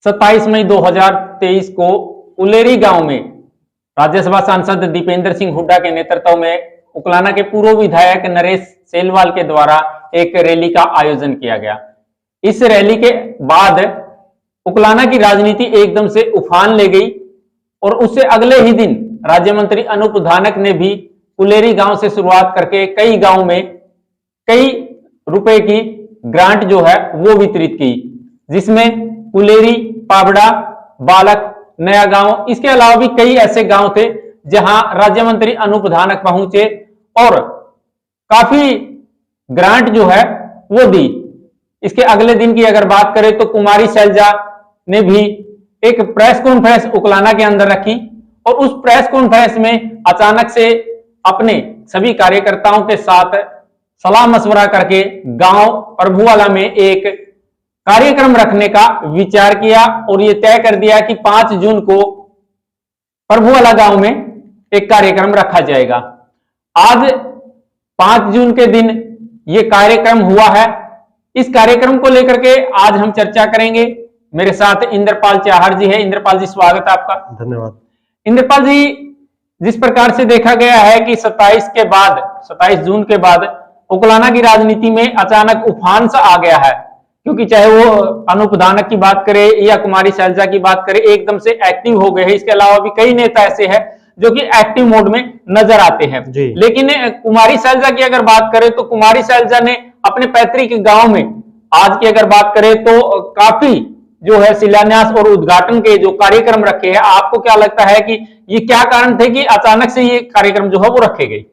27 मई 2023 को उलेरी गांव में राज्यसभा सांसद दीपेंद्र सिंह हुड्डा के नेतृत्व में उकलाना के पूर्व विधायक नरेश सेलवाल के द्वारा एक रैली का आयोजन किया गया। इस रैली के बाद उकलाना की राजनीति एकदम से उफान ले गई और उससे अगले ही दिन राज्य मंत्री अनूप धानक ने भी उलेरी गांव से शुरुआत करके कई गांव में कई रुपए की ग्रांट जो है वो वितरित की, जिसमें कुलेरी, पाबड़ा, बालक, नया गांव, इसके अलावा भी कई ऐसे गांव थे जहां राज्य मंत्री अनूप धानक पहुंचे और काफी ग्रांट जो है वो दी। इसके अगले दिन की अगर बात करें तो कुमारी शैलजा ने भी एक प्रेस कॉन्फ्रेंस उकलाना के अंदर रखी और उस प्रेस कॉन्फ्रेंस में अचानक से अपने सभी कार्यकर्ताओं के साथ सलाह मशवरा करके गांव प्रभुवाला में एक कार्यक्रम रखने का विचार किया और यह तय कर दिया कि 5 जून को प्रभुवाला गांव में एक कार्यक्रम रखा जाएगा। आज 5 जून के दिन यह कार्यक्रम हुआ है। इस कार्यक्रम को लेकर के आज हम चर्चा करेंगे। मेरे साथ इंद्रपाल चाहर जी है। इंद्रपाल जी, स्वागत है आपका। धन्यवाद। इंद्रपाल जी, जिस प्रकार से देखा गया है कि 27 जून के बाद उकलाना की राजनीति में अचानक उफान सा आ गया है, क्योंकि चाहे वो अनूप धानक की बात करें या कुमारी शैलजा की बात करें, एकदम से एक्टिव हो गए हैं। इसके अलावा भी कई नेता ऐसे हैं जो कि एक्टिव मोड में नजर आते हैं। लेकिन कुमारी शैलजा की अगर बात करें तो कुमारी शैलजा ने अपने पैतृक गांव में आज की अगर बात करें तो काफी जो है शिलान्यास और उद्घाटन के जो कार्यक्रम रखे हैं। आपको क्या लगता है कि ये क्या कारण थे कि अचानक से ये कार्यक्रम जो है वो रखे गए?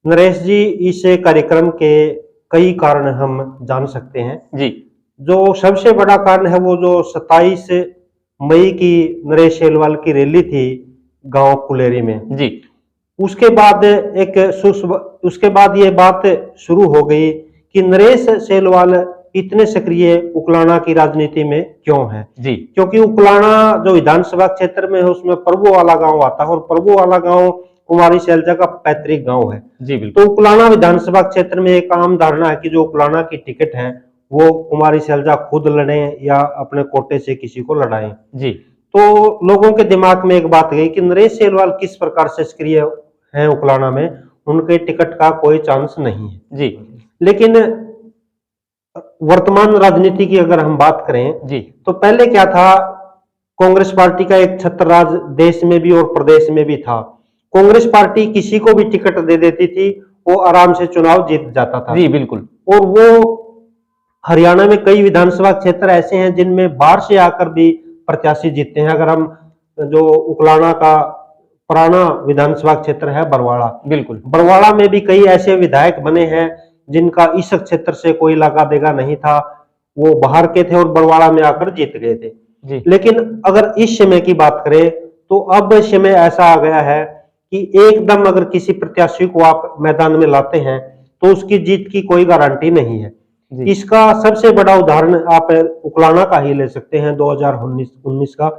नरेश जी, इस कार्यक्रम के कई कारण हम जान सकते हैं जी। जो सबसे बड़ा कारण है वो जो 27 मई की नरेश सेलवाल की रैली थी गांव कुलेरी में जी, उसके बाद ये बात शुरू हो गई कि नरेश सेलवाल इतने सक्रिय उकलाना की राजनीति में क्यों है जी। क्योंकि उकलाना जो विधानसभा क्षेत्र में है उसमें प्रभुवाला गांव आता है और प्रभुवाला गांव कुमारी शैलजा का पैतृक गांव है जी। बिल्कुल। तो उकलाना विधानसभा क्षेत्र में एक आम धारणा है कि जो उकलाना की टिकट है वो कुमारी शैलजा खुद लड़े या अपने कोटे से किसी को लड़ाएं जी। तो लोगों के दिमाग में एक बात गई कि नरेश सेलवाल किस प्रकार से सक्रिय हैं उकलाना में, उनके टिकट का कोई चांस नहीं है जी। लेकिन वर्तमान राजनीति की अगर हम बात करें जी, तो पहले क्या था, कांग्रेस पार्टी का एक छत्र राज देश में भी और प्रदेश में भी था। कांग्रेस पार्टी किसी को भी टिकट दे देती थी, वो आराम से चुनाव जीत जाता था जी। बिल्कुल। और वो हरियाणा में कई विधानसभा क्षेत्र ऐसे हैं जिनमें बाहर से आकर भी प्रत्याशी जीतते हैं। अगर हम जो उकलाना का पुराना विधानसभा क्षेत्र है बरवाड़ा, बिल्कुल, बरवाड़ा में भी कई ऐसे विधायक बने हैं जिनका इस क्षेत्र से कोई लगा देगा नहीं था, वो बाहर के थे और बरवाड़ा में आकर जीत गए थे जी। लेकिन अगर इस समय की बात करें तो अब समय ऐसा आ गया है कि एकदम अगर किसी प्रत्याशी को आप मैदान में लाते हैं तो उसकी जीत की कोई गारंटी नहीं है। इसका सबसे बड़ा उदाहरण आप उकलाना का ही ले सकते हैं 2019 का।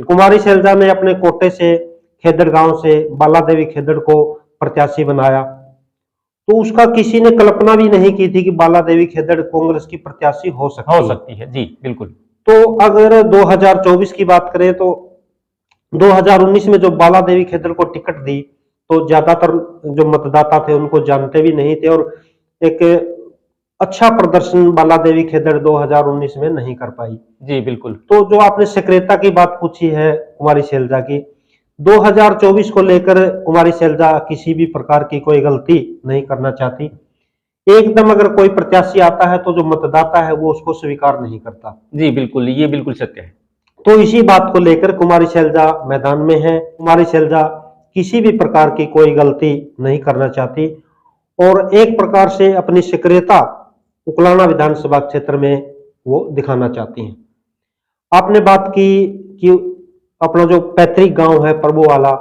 कुमारी शैलजा ने अपने कोटे से खेदड़ गांव से बाला देवी खेदड़ को प्रत्याशी बनाया, तो उसका किसी ने कल्पना भी नहीं की थी कि बाला देवी खेदड़ कांग्रेस की प्रत्याशी हो सकती है जी। बिल्कुल। तो अगर 2024 की बात करें तो 2019 में जो बाला देवी खेदड़ को टिकट दी तो ज्यादातर जो मतदाता थे उनको जानते भी नहीं थे और एक अच्छा प्रदर्शन बाला देवी खेदड़ 2019 में नहीं कर पाई जी। बिल्कुल। तो जो आपने सक्रियता की बात पूछी है कुमारी शैलजा की, 2024 को लेकर कुमारी शैलजा किसी भी प्रकार की कोई गलती नहीं करना चाहती। एकदम अगर कोई प्रत्याशी आता है तो जो मतदाता है वो उसको स्वीकार नहीं करता जी। बिल्कुल, ये बिल्कुल सत्य है। तो इसी बात को लेकर कुमारी शैलजा मैदान में है। कुमारी शैलजा किसी भी प्रकार की कोई गलती नहीं करना चाहती और एक प्रकार से अपनी सक्रियता उकलाना विधानसभा क्षेत्र में वो दिखाना चाहती हैं। आपने बात की कि अपना जो पैतृक गांव है प्रभुवाला,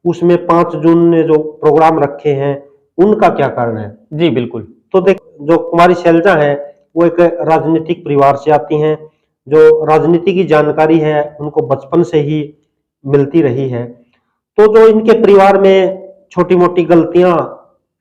उसमें 5 जून ने जो प्रोग्राम रखे हैं उनका क्या कारण है जी। बिल्कुल। तो देख, जो कुमारी शैलजा है वो एक राजनीतिक परिवार से आती हैं, जो राजनीति की जानकारी है उनको बचपन से ही मिलती रही है। तो जो इनके परिवार में छोटी मोटी गलतियां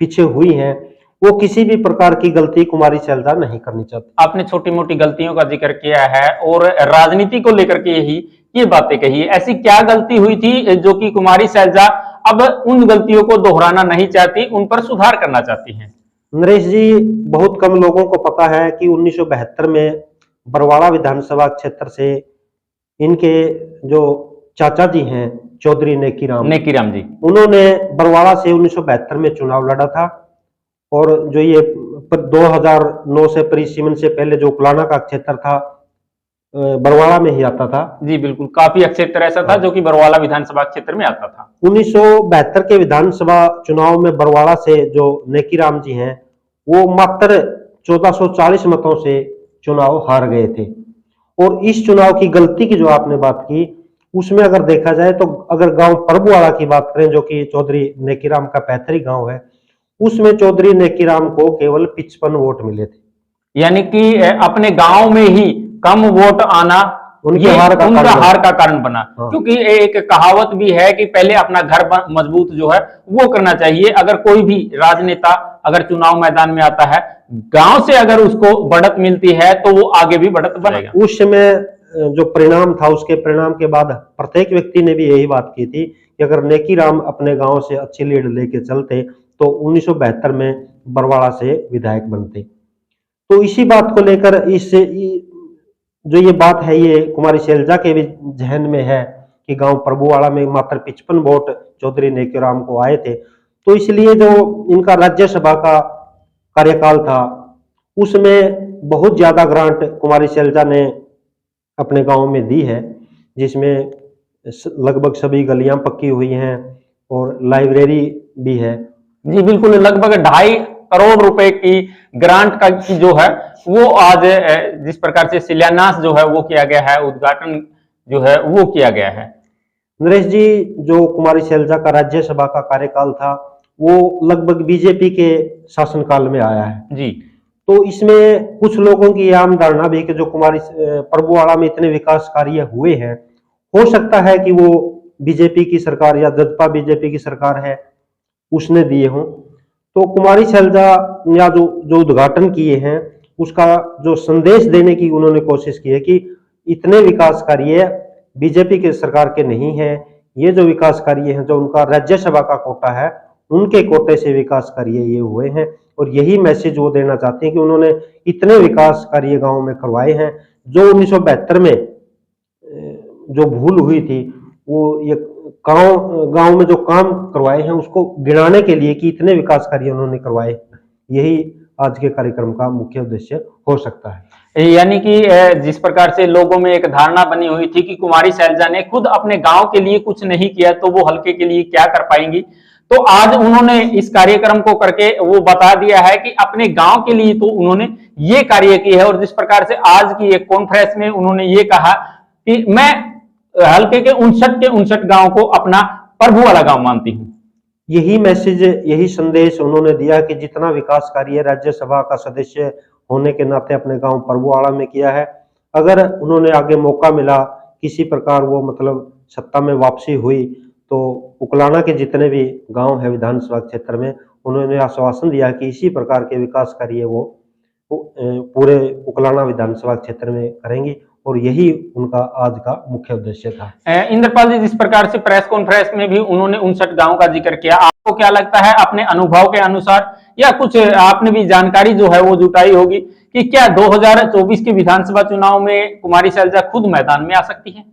पीछे हुई हैं वो किसी भी प्रकार की गलती कुमारी शैलजा नहीं करनी चाहती। आपने छोटी मोटी गलतियों का जिक्र किया है और राजनीति को लेकर के ही ये बातें कही है। ऐसी क्या गलती हुई थी जो कि कुमारी शैलजा अब उन गलतियों को दोहराना नहीं चाहती, उन पर सुधार करना चाहती हैं? नरेश जी, बहुत कम लोगों को पता है कि 1972 में बरवाड़ा विधानसभा क्षेत्र से इनके जो चाचा जी हैं चौधरी नेकीराम जी, उन्होंने बरवाड़ा से 1972 में चुनाव लड़ा था। और जो ये 2009 से परिसीमन से पहले जो उकलाना का क्षेत्र था बरवाड़ा में ही आता था। जी बिल्कुल, काफी क्षेत्र ऐसा था जो कि बरवाड़ा विधानसभा क्षेत्र में आता था। 1972 के विधानसभा चुनाव में बरवाड़ा से जो नेकीराम जी हैं वो मात्र 1440 मतों से चुनाव हार गए थे। और इस चुनाव की गलती की जो आपने बात की, उसमें अगर देखा जाए तो अगर गांव परबुआड़ा की बात करें जो कि चौधरी नेकीराम का पैतृक गांव है, उसमें चौधरी नेकीराम को केवल 55 वोट मिले थे। यानी कि अपने गांव में ही कम वोट आना उनके हार का कारण बना। हाँ। क्योंकि एक कहावत भी है कि पहले अपना घर मजबूत जो है वो करना चाहिए। अगर कोई भी राजनेता अगर चुनाव मैदान में आता है, गांव से अगर उसको बढ़त मिलती है तो वो आगे भी बढ़त बनेगा। उस समय जो परिणाम था, उसके परिणाम के बाद प्रत्येक व्यक्ति ने भी यही बात की थी कि अगर नेकीराम अपने गांव से अच्छी लीड लेके चलते तो 1972 में बरवाड़ा से विधायक बनते। तो इसी बात को लेकर जो ये बात है ये कुमारी शैलजा के भी जहन में है कि गांव प्रभुवाड़ा में मात्र 55 वोट चौधरी नेकीराम को आए थे। तो इसलिए जो इनका राज्यसभा का कार्यकाल था उसमें बहुत ज्यादा ग्रांट कुमारी शैलजा ने अपने गांव में दी है, जिसमें लगभग सभी गलियां पक्की हुई हैं और लाइब्रेरी भी है। जी बिल्कुल, लगभग 2.5 करोड़ रुपए की ग्रांट का की जो है वो आज जिस प्रकार से शिलान्यास जो है वो किया गया है, उद्घाटन जो है वो किया गया है। नरेश जी, जो कुमारी शैलजा का राज्यसभा का कार्यकाल था वो लगभग बीजेपी के शासनकाल में आया है जी। तो इसमें कुछ लोगों की आम धारणा भी कि जो कुमारी प्रभुवाड़ा में इतने विकास कार्य हुए हैं, हो सकता है कि वो बीजेपी की सरकार या जदपा बीजेपी की सरकार है उसने दिए हों। तो कुमारी शैलजा या जो उद्घाटन किए हैं उसका जो संदेश देने की उन्होंने कोशिश की है कि इतने विकास कार्य बीजेपी के सरकार के नहीं है, ये जो विकास कार्य हैं जो उनका राज्यसभा का कोटा है उनके कोटे से विकास कार्य ये हुए हैं। और यही मैसेज वो देना चाहते हैं कि उन्होंने इतने विकास कार्य गांव में करवाए हैं। जो 1972 में जो भूल हुई थी वो ये गांव में जो काम करवाए हैं उसको गिनाने के लिए कि इतने विकास कार्य उन्होंने करवाए, यही आज के कार्यक्रम का मुख्य उद्देश्य हो सकता है। यानी कि जिस प्रकार से लोगों में एक धारणा बनी हुई थी कि कुमारी शैलजा ने खुद अपने गांव के लिए कुछ नहीं किया तो वो हल्के के लिए क्या कर पाएंगी, तो आज उन्होंने इस कार्यक्रम को करके वो बता दिया है कि अपने गांव के लिए तो उन्होंने ये कार्य किया है। और जिस प्रकार से आज की एक कॉन्फ्रेंस में उन्होंने ये कहा कि मैं हल्के के 59 गांव को अपना प्रभु वाला गांव मानती हूं। यही मैसेज, यही संदेश उन्होंने दिया कि जितना विकास कार्य राज्यसभा का सदस्य होने के नाते अपने गांव प्रभुवाड़ा में किया है, अगर उन्होंने आगे मौका मिला किसी प्रकार वो मतलब सत्ता में वापसी हुई तो उकलाना के जितने भी गांव है विधानसभा क्षेत्र में उन्होंने आश्वासन दिया कि इसी प्रकार के विकास कार्य वो पूरे उकलाना विधानसभा क्षेत्र में करेंगी। और यही उनका आज का मुख्य उद्देश्य था। इंद्रपाल जी, जिस प्रकार से प्रेस कॉन्फ्रेंस में भी उन्होंने 59 गांव का जिक्र किया, आपको क्या लगता है अपने अनुभव के अनुसार या कुछ आपने भी जानकारी जो है वो जुटाई होगी कि क्या 2024 के विधानसभा चुनाव में कुमारी शैलजा खुद मैदान में आ सकती है?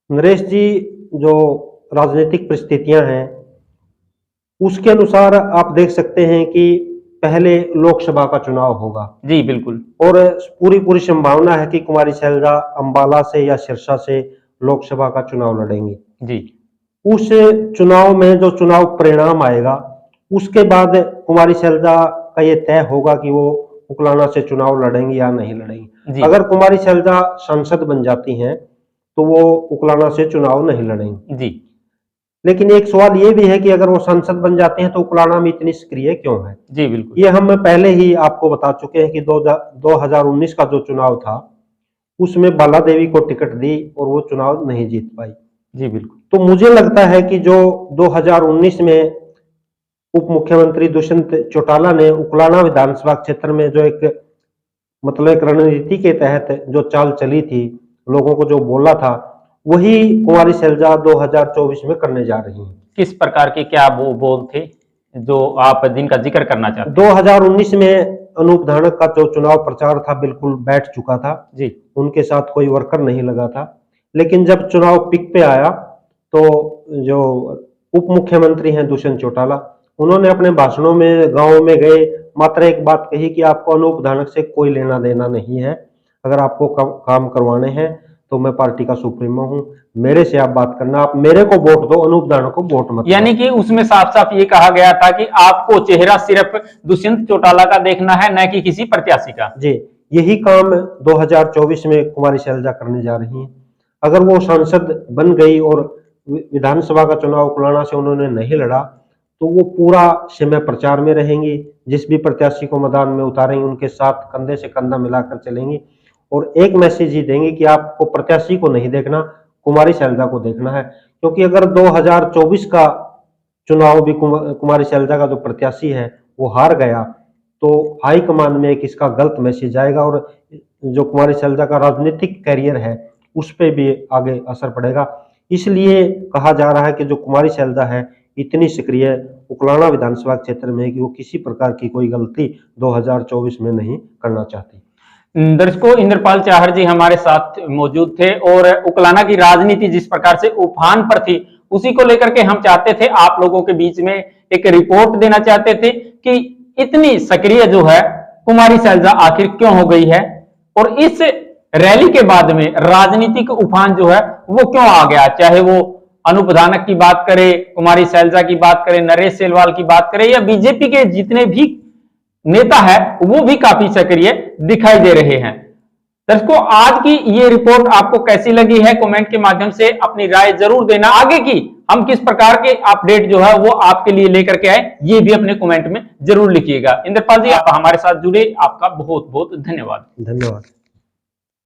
नरेश जी, जो राजनीतिक परिस्थितियां हैं उसके अनुसार आप देख सकते हैं कि पहले लोकसभा का चुनाव होगा। जी बिल्कुल। और पूरी संभावना है कि कुमारी शैलजा अंबाला से या सिरसा से लोकसभा का चुनाव लड़ेंगी। जी। उस चुनाव में जो चुनाव परिणाम आएगा उसके बाद कुमारी शैलजा का ये तय होगा कि वो उकलाना से चुनाव लड़ेंगी या नहीं लड़ेंगी। अगर कुमारी शैलजा सांसद बन जाती हैं तो वो उकलाना से चुनाव नहीं लड़ेंगी। जी। लेकिन एक सवाल ये भी है कि अगर वो सांसद बन जाते हैं तो उकलाना में इतनी सक्रिय क्यों है? जी बिल्कुल। ये हम पहले ही आपको बता चुके हैं कि 2019 का जो चुनाव था उसमें बाला देवी को टिकट दी और वो चुनाव नहीं जीत पाई। जी बिल्कुल। तो मुझे लगता है कि जो 2019 में उप मुख्यमंत्री दुष्यंत चौटाला ने उकलाना विधानसभा क्षेत्र में जो एक रणनीति के तहत जो चाल चली थी, लोगों को जो बोला था, वही कुंवारी शैलजा 2024 में करने जा रही हैं। किस प्रकार के क्या वो बोल थे जो आप जिनका जिक्र करना चाहते हैं? 2019 में अनूप धानक का जो चुनाव प्रचार था बिल्कुल बैठ चुका था जी, उनके साथ कोई वर्कर नहीं लगा था। लेकिन जब चुनाव पिक पे आया तो जो उप मुख्यमंत्री हैं दुष्यंत चौटाला, उन्होंने अपने भाषणों में गांव में गए मात्र एक बात कही कि आपको अनूप धानक से कोई लेना देना नहीं है, अगर आपको काम करवाने हैं तो मैं पार्टी का सुप्रीमो हूं, मेरे से आप बात करना, आप मेरे को वोट दो, अनूप धानक को वोट मत। यानी कि उसमें साफ साफ ये कहा गया था कि आपको चेहरा सिर्फ दुष्यंत चौटाला का देखना है, न कि किसी प्रत्याशी का। जी, यही काम 2024 में कुमारी शैलजा करने जा रही हैं। अगर वो सांसद बन गई और विधानसभा का चुनाव उकलाना से उन्होंने नहीं लड़ा तो वो पूरा समय प्रचार में रहेंगी, जिस भी प्रत्याशी को मैदान में उतारेंगे उनके साथ कंधे से कंधा मिलाकर चलेंगी और एक मैसेज ही देंगे कि आपको प्रत्याशी को नहीं देखना, कुमारी शैलजा को देखना है। क्योंकि अगर 2024 का चुनाव भी कुमारी शैलजा का जो प्रत्याशी है वो हार गया तो हाईकमान में एक इसका गलत मैसेज आएगा और जो कुमारी शैलजा का राजनीतिक कैरियर है उस पर भी आगे असर पड़ेगा। इसलिए कहा जा रहा है कि जो कुमारी शैलजा है इतनी सक्रिय उकलाना विधानसभा क्षेत्र में है कि वो किसी प्रकार की कोई गलती 2024 में नहीं करना चाहती। दर्शकों, इंद्रपाल चाहर जी हमारे साथ मौजूद थे और उकलाना की राजनीति जिस प्रकार से उफान पर थी उसी को लेकर के हम चाहते थे आप लोगों के बीच में एक रिपोर्ट देना चाहते थे कि इतनी सक्रिय जो है कुमारी शैलजा आखिर क्यों हो गई है और इस रैली के बाद में राजनीतिक उफान जो है वो क्यों आ गया। चाहे वो अनूप धानक की बात करें, कुमारी शैलजा की बात करें, नरेश सेलवाल की बात करें या बीजेपी के जितने भी नेता है वो भी काफी सक्रिय दिखाई दे रहे हैं। दर्शकों, आज की ये रिपोर्ट आपको कैसी लगी है कमेंट के माध्यम से अपनी राय जरूर देना। आगे की हम किस प्रकार के अपडेट जो है वो आपके लिए लेकर के आए ये भी अपने कमेंट में जरूर लिखिएगा। इंद्रपाल जी, आप हमारे साथ जुड़े, आपका बहुत बहुत धन्यवाद। धन्यवाद।